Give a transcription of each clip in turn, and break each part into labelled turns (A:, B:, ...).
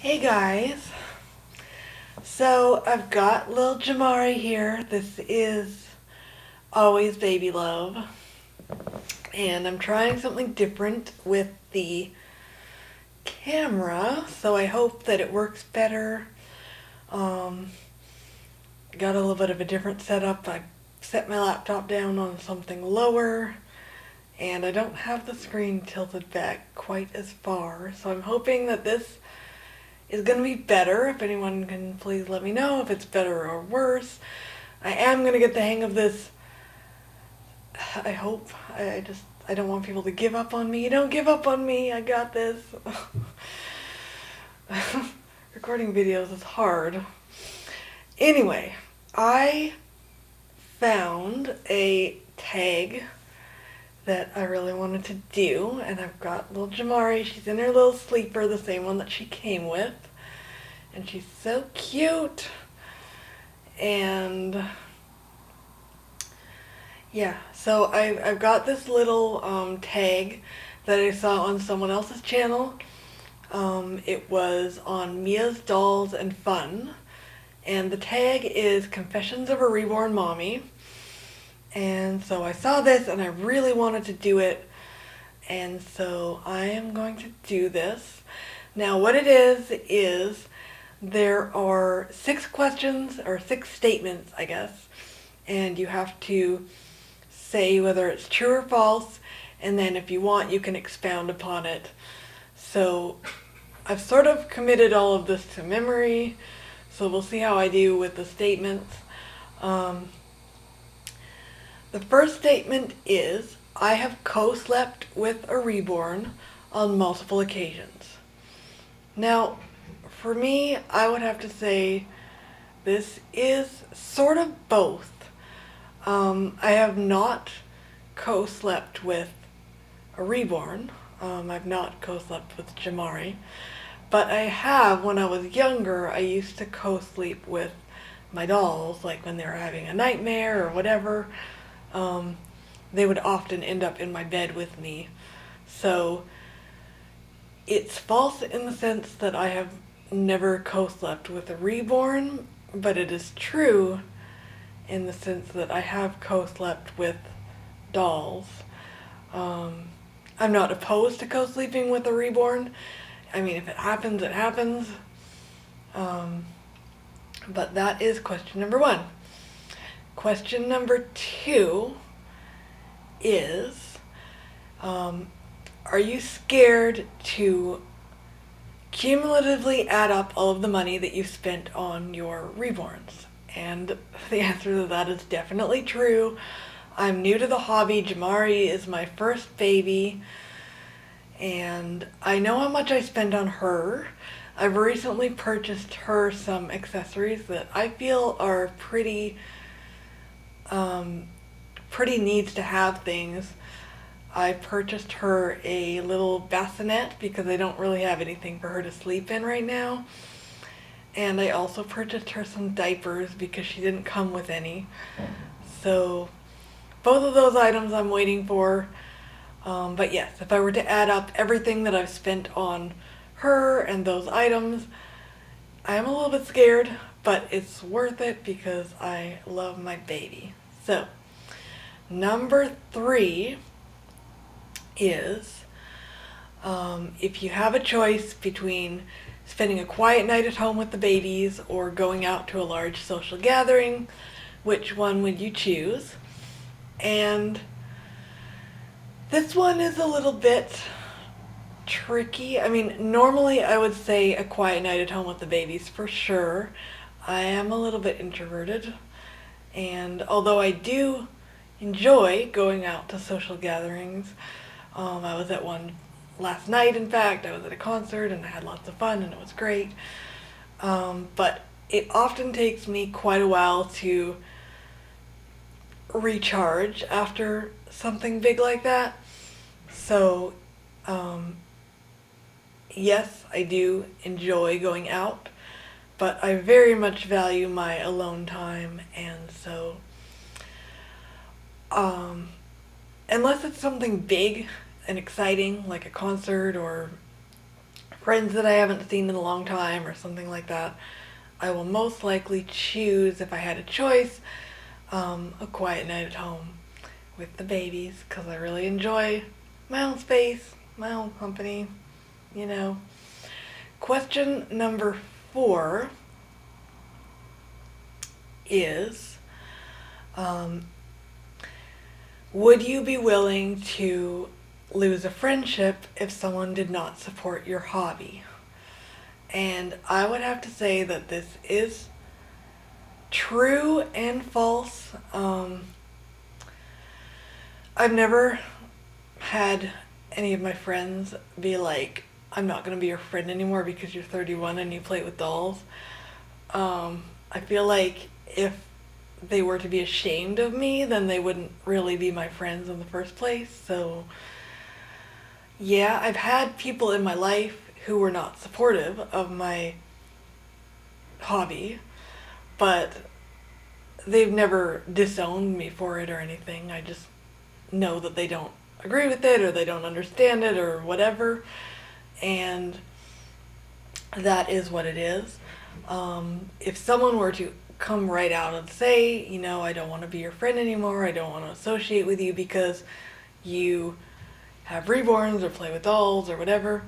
A: Hey guys, so I've got little Jamari here. This is always baby love, and I'm trying something different with the camera, so I hope that it works better. Um, got a little bit of a different setup. I set my laptop down on something lower, and I don't have the screen tilted back quite as far, so I'm hoping that this is going to be better. If anyone can please let me know if it's better or worse. I am going to get the hang of this. I hope. I don't want people to give up on me. Don't give up on me. I got this. Recording videos is hard. Anyway, I found a tag that I really wanted to do, and I've got little Jamari. She's in her little sleeper, the same one that she came with, and she's so cute. And yeah, so I've got this little tag that I saw on someone else's channel. It was on Mia's Dolls and Fun, and the tag is Confessions of a Reborn Mommy. And so I saw this and I really wanted to do it, and so I am going to do this. Now what it is there are 6 questions, or 6 statements, I guess, and you have to say whether it's true or false, and then if you want you can expound upon it. So I've sort of committed all of this to memory, so we'll see how I do with the statements. The first statement is, I have co-slept with a reborn on multiple occasions. Now, for me, I would have to say this is sort of both. I have not co-slept with a reborn. I've not co-slept with Jamari. But I have, when I was younger, I used to co-sleep with my dolls, like when they were having a nightmare or whatever. They would often end up in my bed with me. So it's false in the sense that I have never co-slept with a reborn, but it is true in the sense that I have co-slept with dolls. I'm not opposed to co-sleeping with a reborn. I mean, if it happens, it happens. But that is question number 1. Question number 2 is, are you scared to cumulatively add up all of the money that you spent on your reborns? And the answer to that is definitely true. I'm new to the hobby. Jamari is my first baby, and I know how much I spend on her. I've recently purchased her some accessories that I feel are pretty needs to have things. I purchased her a little bassinet because I don't really have anything for her to sleep in right now. And I also purchased her some diapers because she didn't come with any. So both of those items I'm waiting for. But yes, if I were to add up everything that I've spent on her and those items, I am a little bit scared, but it's worth it because I love my baby. So, number 3 is, if you have a choice between spending a quiet night at home with the babies or going out to a large social gathering, which one would you choose? And this one is a little bit tricky. I mean, normally I would say a quiet night at home with the babies for sure. I am a little bit introverted, and although I do enjoy going out to social gatherings, I was at one last night. In fact, I was at a concert and I had lots of fun and it was great. But it often takes me quite a while to recharge after something big like that. So, yes, I do enjoy going out, but I very much value my alone time, and so unless it's something big and exciting like a concert or friends that I haven't seen in a long time or something like that, I will most likely choose, if I had a choice, a quiet night at home with the babies, because I really enjoy my own space, my own company, you know. Question number 4 is, would you be willing to lose a friendship if someone did not support your hobby? And I would have to say that this is true and false. I've never had any of my friends be like, I'm not going to be your friend anymore because you're 31 and you play with dolls. I feel like if they were to be ashamed of me, then they wouldn't really be my friends in the first place. So, yeah, I've had people in my life who were not supportive of my hobby, but they've never disowned me for it or anything. I just know that they don't agree with it or they don't understand it or whatever, and that is what it is. If someone were to come right out and say, you know, I don't want to be your friend anymore, I don't want to associate with you because you have reborns or play with dolls or whatever,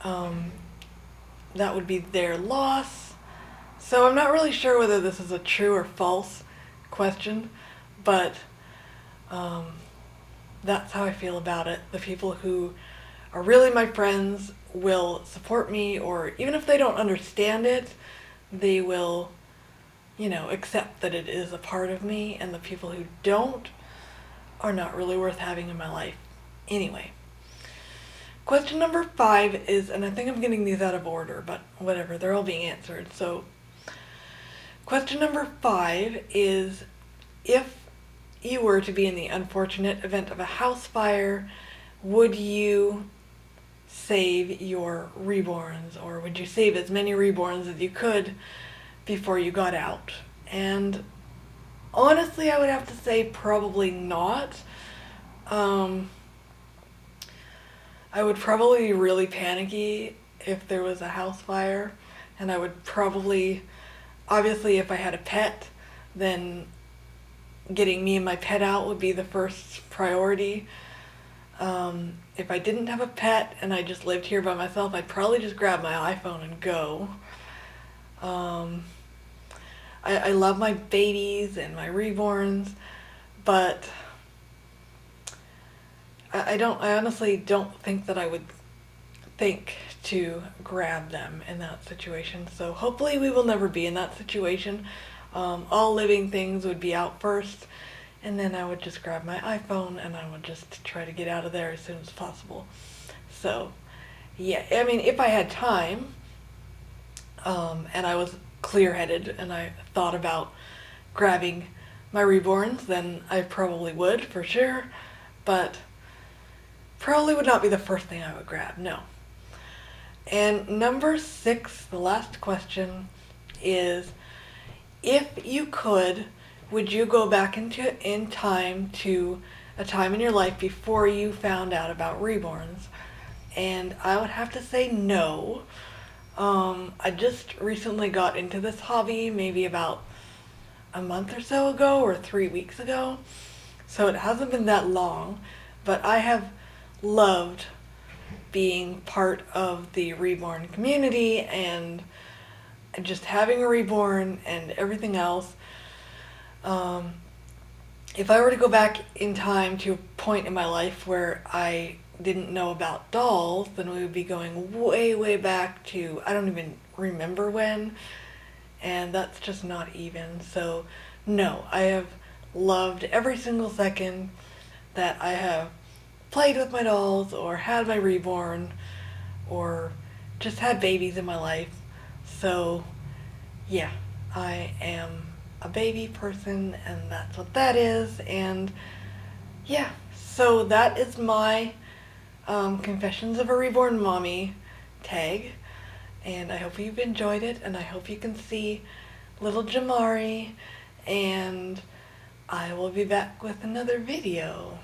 A: that would be their loss. So I'm not really sure whether this is a true or false question, but that's how I feel about it. The people who are really my friends will support me, or even if they don't understand it, they will, you know, accept that it is a part of me, and the people who don't are not really worth having in my life. Anyway, question number 5 is, and I think I'm getting these out of order, but whatever, they're all being answered. So, question number 5 is, if you were to be in the unfortunate event of a house fire, would you save your reborns, or would you save as many reborns as you could before you got out? And honestly, I would have to say probably not. I would probably be really panicky if there was a house fire, and I would probably, obviously if I had a pet, then getting me and my pet out would be the first priority. If I didn't have a pet and I just lived here by myself, I'd probably just grab my iPhone and go. I love my babies and my reborns, but I honestly don't think that I would think to grab them in that situation. So hopefully we will never be in that situation. All living things would be out first, and then I would just grab my iPhone and I would just try to get out of there as soon as possible. So, yeah, I mean, if I had time, and I was clear-headed and I thought about grabbing my reborns, then I probably would, for sure, but probably would not be the first thing I would grab, no. And number 6, the last question, is, if you could, would you go back in time to a time in your life before you found out about reborns? And I would have to say no. I just recently got into this hobby, maybe about a month or so ago, or 3 weeks ago. So it hasn't been that long, but I have loved being part of the reborn community and just having a reborn and everything else. If I were to go back in time to a point in my life where I didn't know about dolls, then we would be going way, way back to, I don't even remember when, and that's just not even. So no, I have loved every single second that I have played with my dolls or had my reborn or just had babies in my life. So yeah, I am a baby person, and that's what that is. And yeah, so that is my Confessions of a Reborn Mommy tag, and I hope you've enjoyed it, and I hope you can see little Jamari, and I will be back with another video.